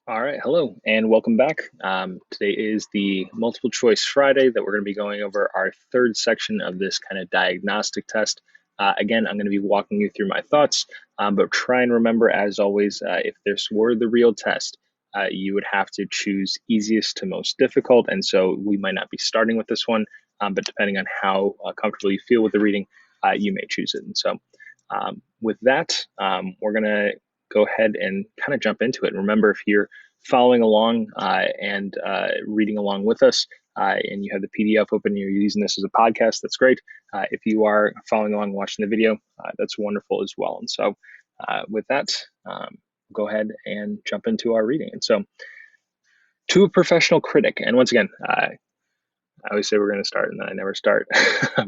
All right, hello and welcome back. Today is the multiple choice Friday that we're going to be going over our third section of this kind of diagnostic test. Again, I'm going to be walking you through my thoughts, but try and remember, as always, if this were the real test, you would have to choose easiest to most difficult. And so we might not be starting with this one, but depending on how comfortable you feel with the reading, you may choose it. And so with that, we're going to go ahead and kind of jump into it. And remember, if you're following along and reading along with us, and you have the PDF open, and you're using this as a podcast, that's great. If you are following along watching the video, that's wonderful as well. And so with that, go ahead and jump into our reading. And so, to a professional critic, and once again, I always say we're going to start and then I never start.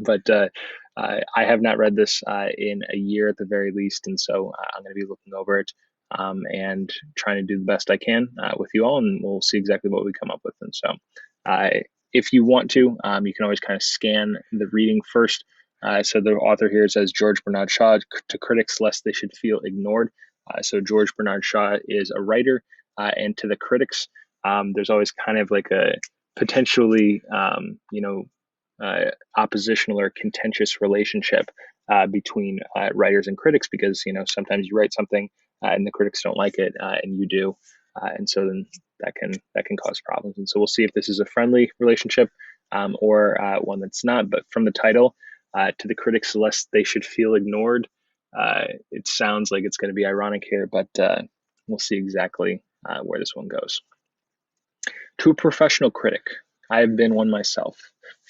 But I have not read this in a year at the very least. And so I'm going to be looking over it and trying to do the best I can with you all. And we'll see exactly what we come up with. And so uh, if you want to, you can always kind of scan the reading first. So the author here says George Bernard Shaw to critics lest they should feel ignored. So George Bernard Shaw is a writer, and to the critics, there's always kind of like a potentially, oppositional or contentious relationship between writers and critics because sometimes you write something and the critics don't like it and you do, and so then that can cause problems. And so we'll see if this is a friendly relationship or one that's not. But from the title, to the critics, lest they should feel ignored, it sounds like it's going to be ironic here, but we'll see exactly where this one goes. To a professional critic, I have been one myself.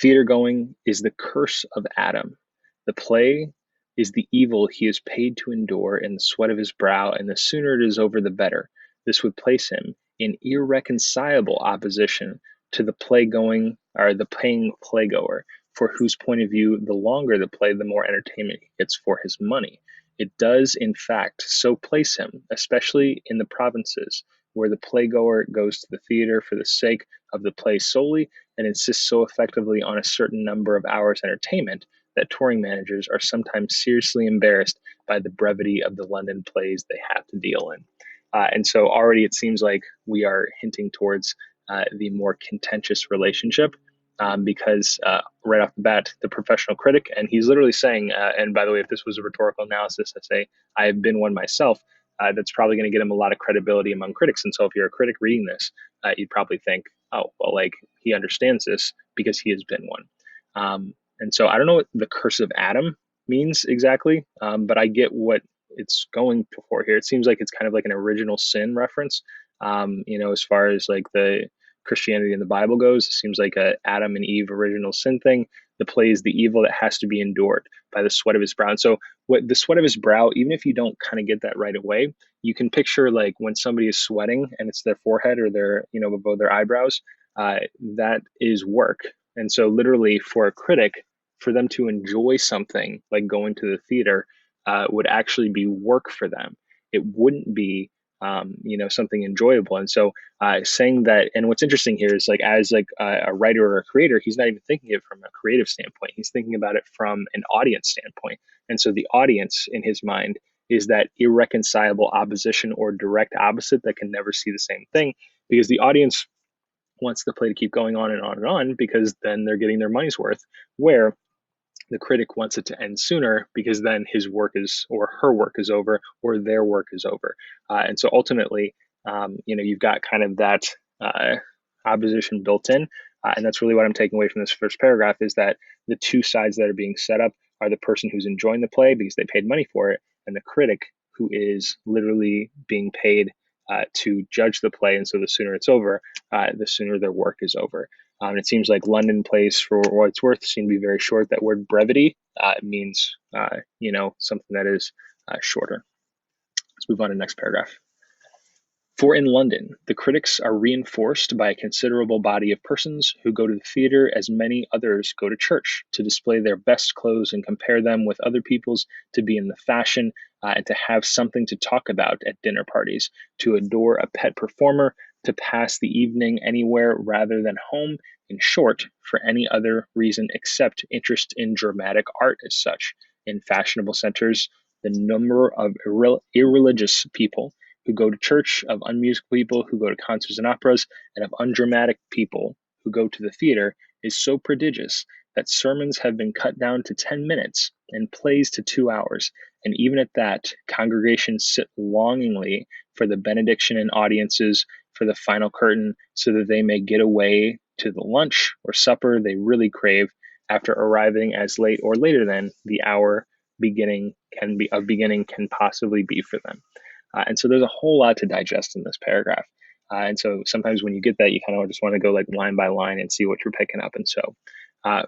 Theater going is the curse of Adam. The play is the evil he is paid to endure in the sweat of his brow, and the sooner it is over, the better. This would place him in irreconcilable opposition to the play going or the paying playgoer, for whose point of view, the longer the play, the more entertainment he gets for his money. It does, in fact, so place him, especially in the provinces, where the playgoer goes to the theater for the sake of the play solely and insists so effectively on a certain number of hours' entertainment that touring managers are sometimes seriously embarrassed by the brevity of the London plays they have to deal in. And so already it seems like we are hinting towards the more contentious relationship because right off the bat, the professional critic, and he's literally saying, and by the way, if this was a rhetorical analysis, I say, I have been one myself. That's probably going to get him a lot of credibility among critics. And so if you're a critic reading this, you'd probably think, oh, well, like he understands this because he has been one. And so I don't know what the curse of Adam means exactly, but I get what it's going for here. It seems like it's kind of like an original sin reference. As far as like the Christianity in the Bible goes, it seems like a Adam and Eve original sin thing. The play is the evil that has to be endured by the sweat of his brow. And so what the sweat of his brow, even if you don't kind of get that right away, you can picture like when somebody is sweating and it's their forehead or their, above their eyebrows, that is work. And so literally for a critic, for them to enjoy something like going to the theater would actually be work for them. It wouldn't be something enjoyable. And so saying that, and what's interesting here is like as like a writer or a creator, he's not even thinking it from a creative standpoint. He's thinking about it from an audience standpoint. And so the audience in his mind is that irreconcilable opposition or direct opposite that can never see the same thing because the audience wants the play to keep going on and on and on because then they're getting their money's worth. Where the critic wants it to end sooner because then his work is or her work is over or their work is over. And so ultimately, you've got kind of that opposition built in. And that's really what I'm taking away from this first paragraph is that the two sides that are being set up are the person who's enjoying the play because they paid money for it and the critic who is literally being paid to judge the play. And so the sooner it's over, the sooner their work is over. It seems like London plays, for what it's worth, seem to be very short. That word brevity means, something that is shorter. Let's move on to the next paragraph. For in London, the critics are reinforced by a considerable body of persons who go to the theatre as many others go to church, to display their best clothes and compare them with other people's, to be in the fashion, and to have something to talk about at dinner parties, to adore a pet performer, to pass the evening anywhere rather than home, in short, for any other reason except interest in dramatic art as such. In fashionable centres, the number of irreligious people who go to church, of unmusical people who go to concerts and operas, and of undramatic people who go to the theater is so prodigious that sermons have been cut down to 10 minutes and plays to 2 hours. And even at that, congregations sit longingly for the benediction and audiences for the final curtain so that they may get away to the lunch or supper they really crave after arriving as late or later than the hour beginning can possibly be for them. And so there's a whole lot to digest in this paragraph. And so sometimes when you get that, you kind of just want to go like line by line and see what you're picking up. And so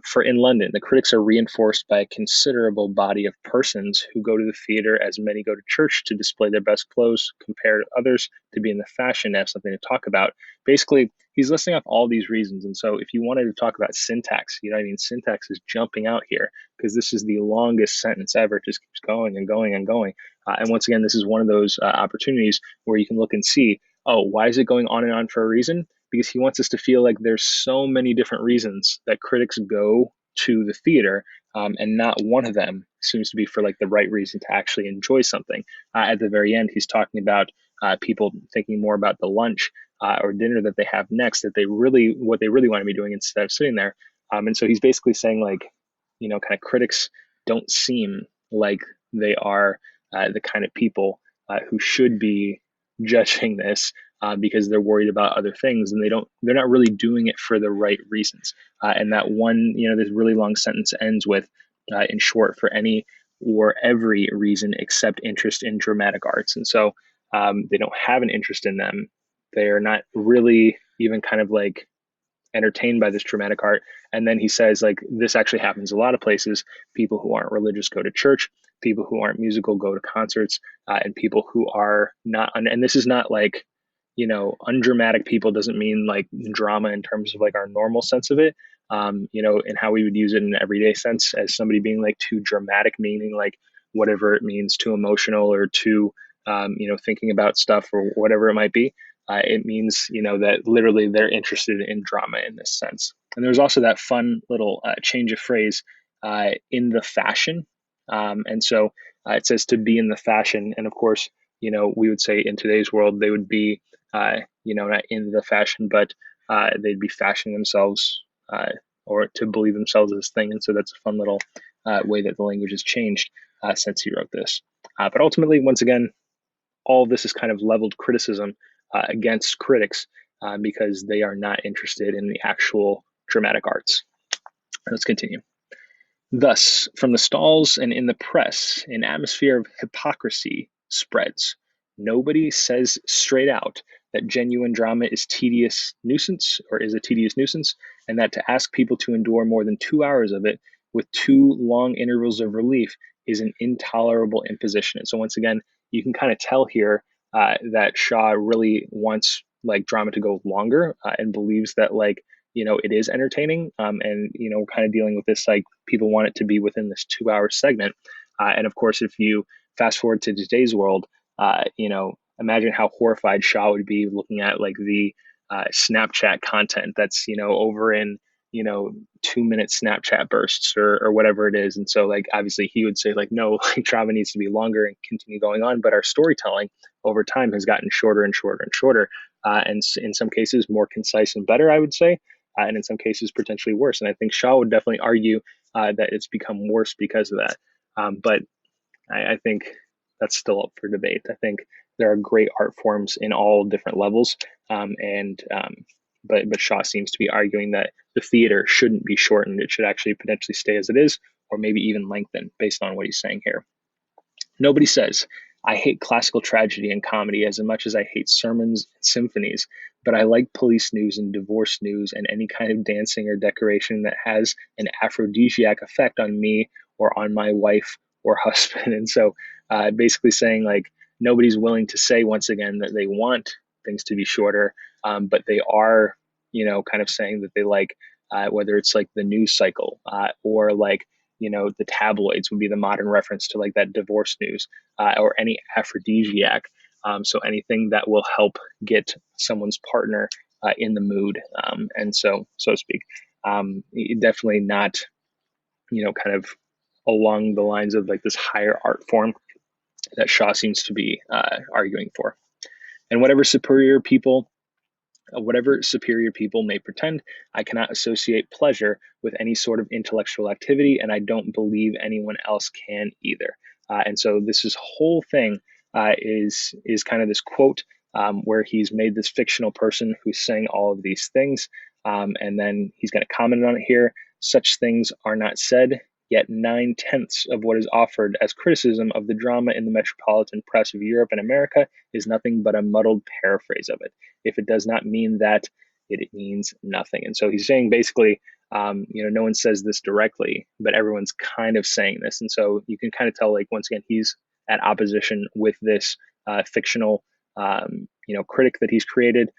for in London, the critics are reinforced by a considerable body of persons who go to the theater as many go to church to display their best clothes, compare to others, to be in the fashion, to have something to talk about. Basically, he's listing off all these reasons. And so if you wanted to talk about syntax, you know what I mean? Syntax is jumping out here because this is the longest sentence ever. It just keeps going and going and going. And once again, this is one of those opportunities where you can look and see, oh, why is it going on and on for a reason? Because he wants us to feel like there's so many different reasons that critics go to the theater, and not one of them seems to be for like the right reason to actually enjoy something. At the very end, he's talking about people thinking more about the lunch or dinner that they have next, what they really want to be doing instead of sitting there. And so he's basically saying like, kind of critics don't seem like they are the kind of people who should be judging this because they're worried about other things, and they're not really doing it for the right reasons. And that one, this really long sentence ends with, in short, for any or every reason except interest in dramatic arts. And so they don't have an interest in them. They're not really even kind of like entertained by this dramatic art. And then he says, like, this actually happens a lot of places. People who aren't religious go to church, people who aren't musical go to concerts, and people who are not, and this is not like, undramatic people doesn't mean like drama in terms of like our normal sense of it, and how we would use it in an everyday sense as somebody being like too dramatic, meaning like whatever it means, too emotional or too, thinking about stuff or whatever it might be. It means, that literally they're interested in drama in this sense. And there's also that fun little change of phrase, in the fashion. And so it says to be in the fashion. And of course, we would say in today's world, they would be, not in the fashion, but they'd be fashioning themselves or to believe themselves as this thing. And so that's a fun little way that the language has changed since he wrote this. But ultimately, once again, all of this is kind of leveled criticism against critics because they are not interested in the actual dramatic arts. Let's continue. Thus, from the stalls and in the press, an atmosphere of hypocrisy spreads. Nobody says straight out that genuine drama is a tedious nuisance, and that to ask people to endure more than 2 hours of it with two long intervals of relief is an intolerable imposition. And so once again, you can kind of tell here that Shaw really wants like drama to go longer and believes that like it is entertaining, and we're kind of dealing with this like people want it to be within this 2 hour segment, and of course if you fast forward to today's world, imagine how horrified Shaw would be looking at like the Snapchat content that's over in 2 minute Snapchat bursts or whatever it is. And so like obviously he would say like no, like drama needs to be longer and continue going on, but our storytelling over time has gotten shorter and shorter and shorter, and in some cases more concise and better, I would say, and in some cases potentially worse. And I think Shaw would definitely argue that it's become worse because of that. But I think that's still up for debate. I think there are great art forms in all different levels, but Shaw seems to be arguing that the theater shouldn't be shortened; it should actually potentially stay as it is, or maybe even lengthen, based on what he's saying here. Nobody says, I hate classical tragedy and comedy as much as I hate sermons and symphonies, but I like police news and divorce news and any kind of dancing or decoration that has an aphrodisiac effect on me or on my wife or husband. And so basically saying like nobody's willing to say once again that they want things to be shorter, but they are, kind of saying that they like whether it's like the news cycle or like the tabloids would be the modern reference to like that divorce news or any aphrodisiac. So anything that will help get someone's partner in the mood, and so to speak. Definitely not, kind of along the lines of like this higher art form that Shaw seems to be arguing for. And whatever superior people may pretend, I cannot associate pleasure with any sort of intellectual activity, and I don't believe anyone else can either. And so this whole thing is kind of this quote where he's made this fictional person who's saying all of these things, and then he's going to comment on it here. Such things are not said, yet 9/10 of what is offered as criticism of the drama in the metropolitan press of Europe and America is nothing but a muddled paraphrase of it. If it does not mean that, it means nothing. And so he's saying basically, no one says this directly, but everyone's kind of saying this. And so you can kind of tell, like, once again, he's at opposition with this fictional, critic that he's created,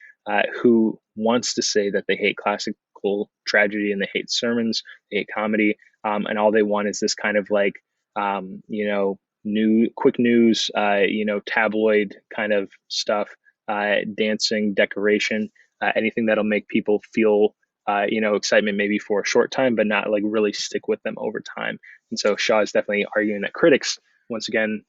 who wants to say that they hate classical tragedy and they hate sermons, they hate comedy, and all they want is this kind of like, quick news, tabloid kind of stuff, dancing, decoration, anything that'll make people feel, excitement maybe for a short time, but not like really stick with them over time. And so Shaw is definitely arguing that critics, once again,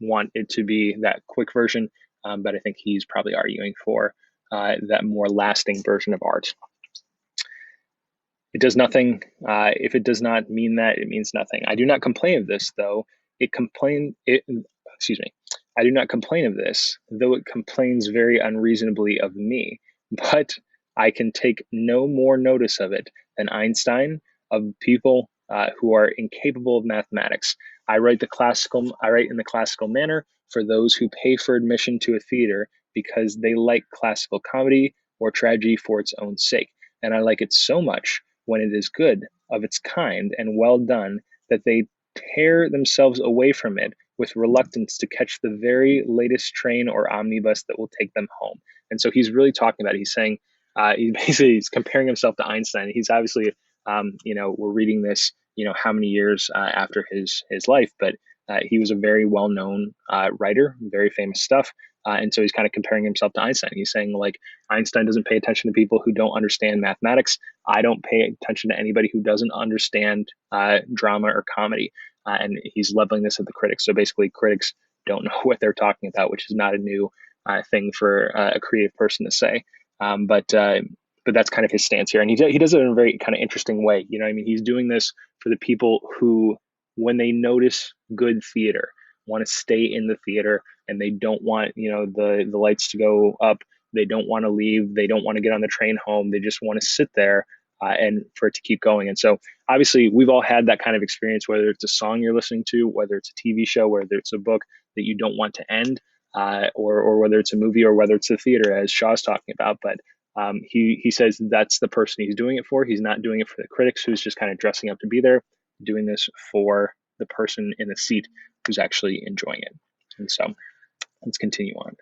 want it to be that quick version, but I think he's probably arguing for that more lasting version of art. It does nothing. If it does not mean that, it means nothing. I do not complain of this, though. Excuse me. I do not complain of this, though it complains very unreasonably of me. But I can take no more notice of it than Einstein, of people who are incapable of mathematics. I write in the classical manner for those who pay for admission to a theater because they like classical comedy or tragedy for its own sake. And I like it so much when it is good, of its kind, and well done, that they tear themselves away from it with reluctance to catch the very latest train or omnibus that will take them home. And so he's really talking about it. He's saying, he's comparing himself to Einstein. He's obviously, we're reading this, how many years after his life, but he was a very well-known writer, very famous stuff. And so he's kind of comparing himself to Einstein. He's saying, like, Einstein doesn't pay attention to people who don't understand mathematics. I don't pay attention to anybody who doesn't understand drama or comedy. And he's leveling this at the critics. So basically, critics don't know what they're talking about, which is not a new thing for a creative person to say. But that's kind of his stance here. And he does it in a very kind of interesting way. He's doing this for the people who, when they notice good theater, want to stay in the theater, and they don't want, the lights to go up. They don't want to leave. They don't want to get on the train home. They just want to sit there and for it to keep going. And so obviously we've all had that kind of experience, whether it's a song you're listening to, whether it's a TV show, whether it's a book that you don't want to end, or whether it's a movie, or whether it's a theater, as Shaw's talking about. But he says that's the person he's doing it for. He's not doing it for the critics who's just kind of dressing up to be there, doing this for the person in the seat who's actually enjoying it. And so let's continue on.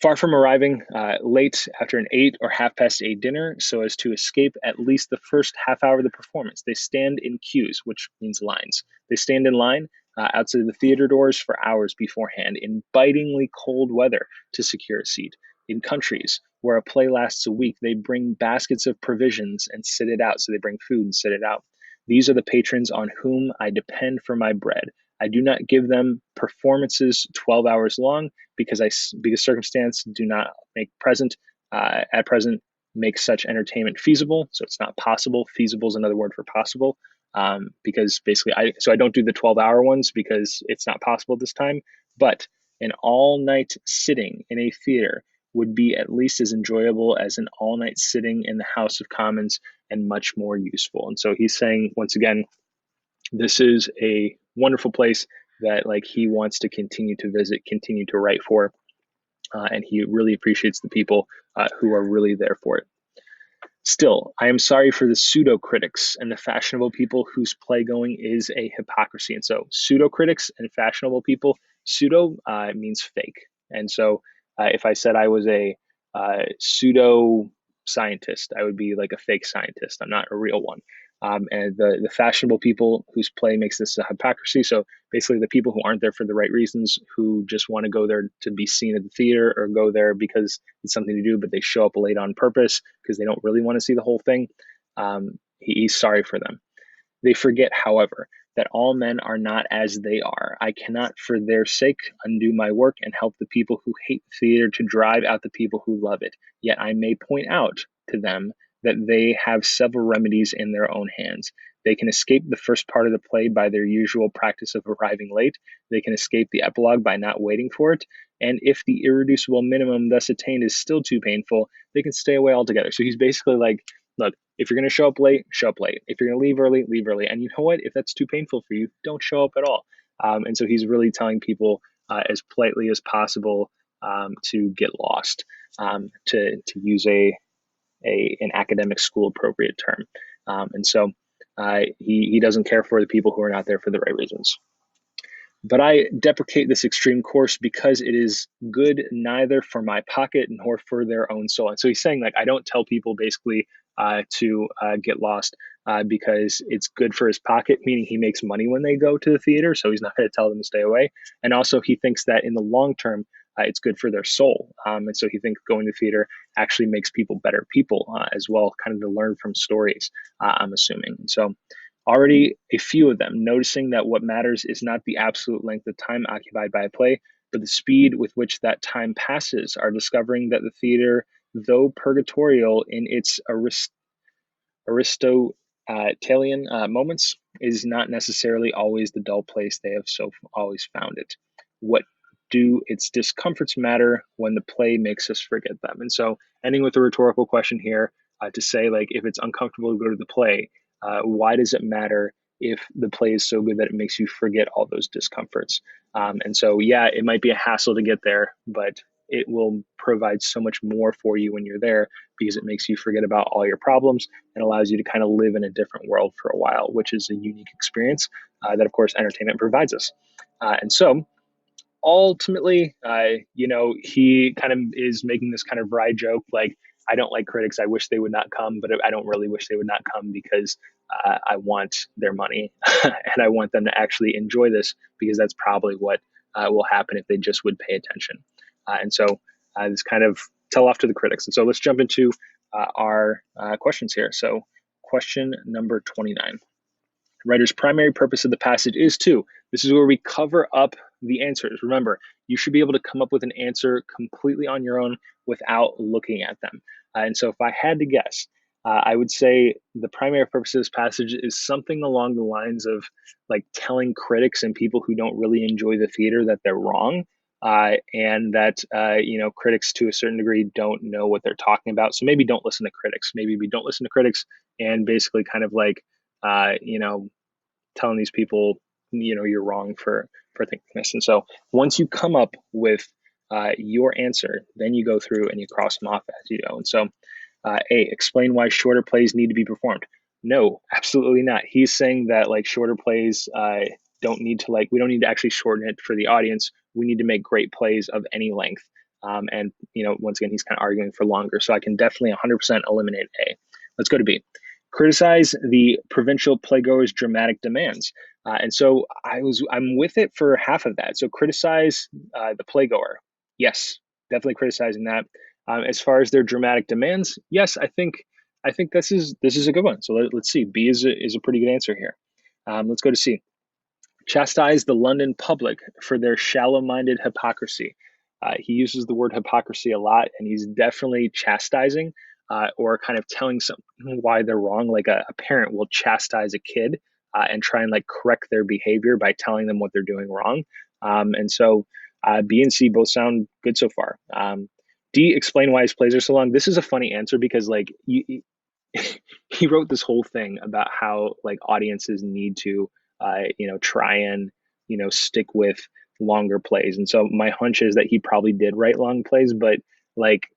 Far from arriving late after an 8 or 8:30 dinner so as to escape at least the first half hour of the performance, they stand in queues, which means lines. They stand in line outside the theater doors for hours beforehand in bitingly cold weather to secure a seat. In countries where a play lasts a week, they bring baskets of provisions and sit it out. So they bring food and sit it out. These are the patrons on whom I depend for my bread. I do not give them performances 12 hours long because circumstance do not make at present make such entertainment feasible. So it's not possible. Feasible is another word for possible, because basically I don't do the 12-hour ones because it's not possible this time. But an all-night sitting in a theater would be at least as enjoyable as an all-night sitting in the House of Commons, and much more useful. And so he's saying, once again, this is a wonderful place that, like, he wants to continue to visit, continue to write for, and he really appreciates the people who are really there for it. Still, I am sorry for the pseudo critics and the fashionable people whose playgoing is a hypocrisy. And so pseudo critics and fashionable people, pseudo means fake. And so if I said I was a pseudo scientist, I would be like a fake scientist. I'm not a real one. And the fashionable people whose play makes this a hypocrisy. So basically the people who aren't there for the right reasons, who just want to go there to be seen at the theater, or go there because it's something to do, but they show up late on purpose because they don't really want to see the whole thing. He's sorry for them. They forget, however, that all men are not as they are. I cannot, for their sake, undo my work and help the people who hate the theater to drive out the people who love it. Yet I may point out to them that they have several remedies in their own hands. They can escape the first part of the play by their usual practice of arriving late. They can escape the epilogue by not waiting for it. And if the irreducible minimum thus attained is still too painful, they can stay away altogether. So he's basically like, look, if you're going to show up late, show up late. If you're going to leave early, leave early. And you know what? If that's too painful for you, don't show up at all. And so he's really telling people as politely as possible to get lost, to use an academic school appropriate term. And so he doesn't care for the people who are not there for the right reasons. But I deprecate this extreme course because it is good neither for my pocket nor for their own soul. And so he's saying, like, I don't tell people basically to get lost because it's good for his pocket, meaning he makes money when they go to the theater. So he's not going to tell them to stay away. And also, he thinks that in the long term, it's good for their soul. And so he thinks going to theater actually makes people better people as well, kind of to learn from stories, I'm assuming. And so already a few of them, noticing that what matters is not the absolute length of time occupied by a play, but the speed with which that time passes, are discovering that the theater, though purgatorial in its Aristotelian moments, is not necessarily always the dull place they have so always found it. What do its discomforts matter when the play makes us forget them? And so, ending with a rhetorical question here to say, like, if it's uncomfortable to go to the play, why does it matter if the play is so good that it makes you forget all those discomforts? And so, yeah, it might be a hassle to get there, but it will provide so much more for you when you're there because it makes you forget about all your problems and allows you to kind of live in a different world for a while, which is a unique experience that, of course, entertainment provides us. And so, ultimately, he kind of is making this kind of wry joke like, I don't like critics. I wish they would not come, but I don't really wish they would not come because I want their money and I want them to actually enjoy this because that's probably what will happen if they just would pay attention. And so this kind of tell off to the critics. And so let's jump into our questions here. So question number 29. The writer's primary purpose of the passage is to. This is where we cover up the answers. Remember, you should be able to come up with an answer completely on your own without looking at them. And so if I had to guess, I would say the primary purpose of this passage is something along the lines of like telling critics and people who don't really enjoy the theater that they're wrong. And that critics to a certain degree don't know what they're talking about. So maybe don't listen to critics. Maybe we don't listen to critics and basically kind of like telling these people, you're wrong for thinking this. And so once you come up with your answer, then you go through and you cross them off as you go. And so, explain why shorter plays need to be performed. No, absolutely not. He's saying that like shorter plays don't need to we don't need to actually shorten it for the audience. We need to make great plays of any length. And once again, he's kind of arguing for longer. So I can definitely 100% eliminate A. Let's go to B. Criticize the provincial playgoers' dramatic demands. And so I'm with it for half of that. So criticize the playgoer. Yes, definitely criticizing that. As far as their dramatic demands, yes, I think this is a good one. So let's see. B is a pretty good answer here. Let's go to C. Chastise the London public for their shallow-minded hypocrisy. He uses the word hypocrisy a lot, and he's definitely chastising or kind of telling someone why they're wrong. Like a parent will chastise a kid and try and like correct their behavior by telling them what they're doing wrong. And so B and C both sound good so far. D, explain why his plays are so long. This is a funny answer because like he wrote this whole thing about how like audiences need to try and stick with longer plays. And so my hunch is that he probably did write long plays, but like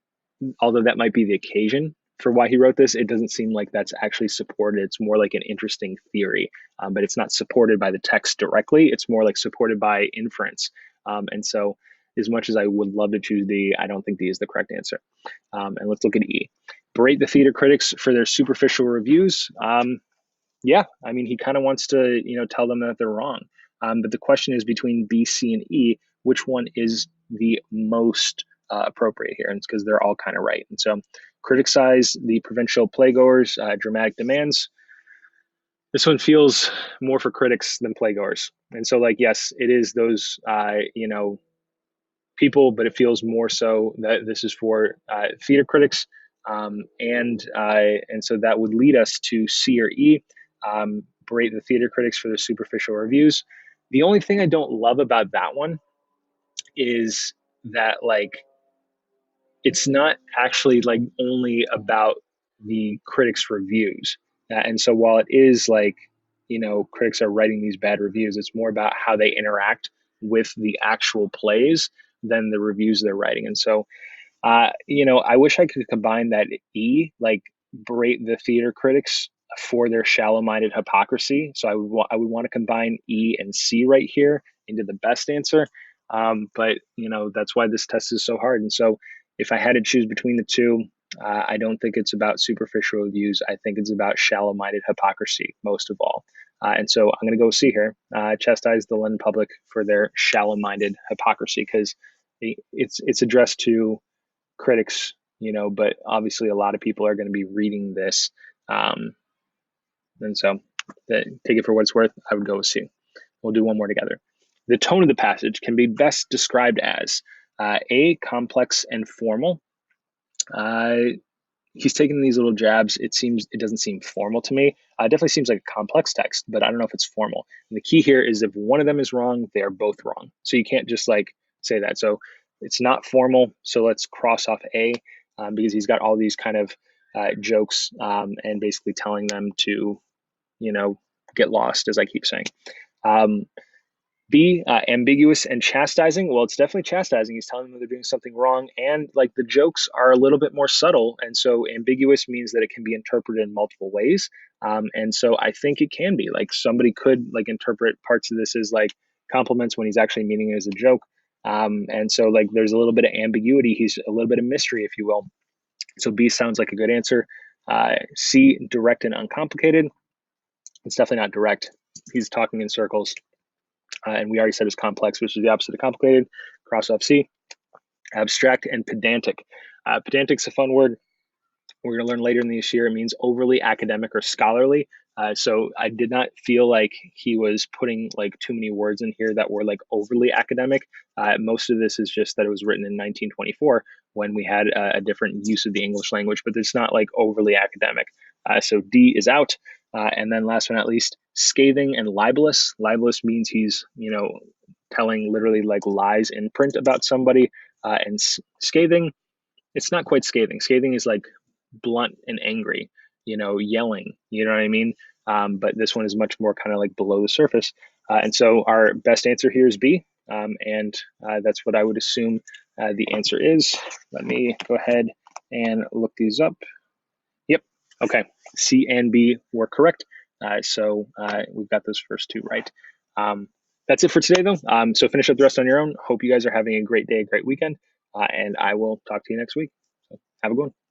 although that might be the occasion for why he wrote this, it doesn't seem like that's actually supported. It's more like an interesting theory, but it's not supported by the text directly. It's more like supported by inference. And so as much as I would love to choose D, I don't think D is the correct answer. And let's look at E. Berate the theater critics for their superficial reviews. Yeah, I mean, he kind of wants to, tell them that they're wrong. But the question is between B, C, and E, which one is the most appropriate here? And it's because they're all kind of right. And so criticize the provincial playgoers' dramatic demands. This one feels more for critics than playgoers. And so like, yes, it is those, people, but it feels more so that this is for theater critics. And so that would lead us to C or E, berate the theater critics for their superficial reviews. The only thing I don't love about that one is that like it's not actually like only about the critics' reviews. And so while it is like, critics are writing these bad reviews, it's more about how they interact with the actual plays than the reviews they're writing. And so I wish I could combine that E, like berate the theater critics for their shallow-minded hypocrisy. So I would want to combine E and C right here into the best answer. But that's why this test is so hard. And so if I had to choose between the two, I don't think it's about superficial reviews. I think it's about shallow-minded hypocrisy most of all. And so I'm going to go C here. Chastise the London public for their shallow-minded hypocrisy because it's addressed to critics, but obviously a lot of people are going to be reading this. Um, and so take it for what it's worth. I would go with C. We'll do one more together. The tone of the passage can be best described as A, complex and formal. Uh, he's taking these little jabs. It doesn't seem formal to me. It definitely seems like a complex text, but I don't know if it's formal. And the key here is if one of them is wrong, they are both wrong. So you can't just like say that. So it's not formal. So let's cross off A because he's got all these kind of jokes and basically telling them to, you know, get lost, as I keep saying. Um, B, ambiguous and chastising. Well, it's definitely chastising. He's telling them they're doing something wrong. And like the jokes are a little bit more subtle. And so ambiguous means that it can be interpreted in multiple ways. And so I think it can be like somebody could like interpret parts of this as like compliments when he's actually meaning it as a joke. And so like there's a little bit of ambiguity. He's a little bit of mystery, if you will. So B sounds like a good answer. C, direct and uncomplicated. It's definitely not direct. He's talking in circles. And we already said it's complex, which is the opposite of complicated. Cross off C. Abstract and pedantic. Pedantic's a fun word. We're going to learn later in this year. It means overly academic or scholarly. So I did not feel like he was putting like too many words in here that were like overly academic. Most of this is just that it was written in 1924 when we had a different use of the English language, but it's not like overly academic. So D is out. And then last but not least, scathing and libelous. Libelous means he's, telling literally like lies in print about somebody. And scathing, it's not quite scathing. Scathing is like blunt and angry, yelling, you know what I mean? But this one is much more kind of like below the surface. And so our best answer here is B. And that's what I would assume the answer is. Let me go ahead and look these up. Yep. Okay. C and B were correct. So we've got those first two right. That's it for today, though. So finish up the rest on your own. Hope you guys are having a great day, a great weekend. And I will talk to you next week. So have a good one.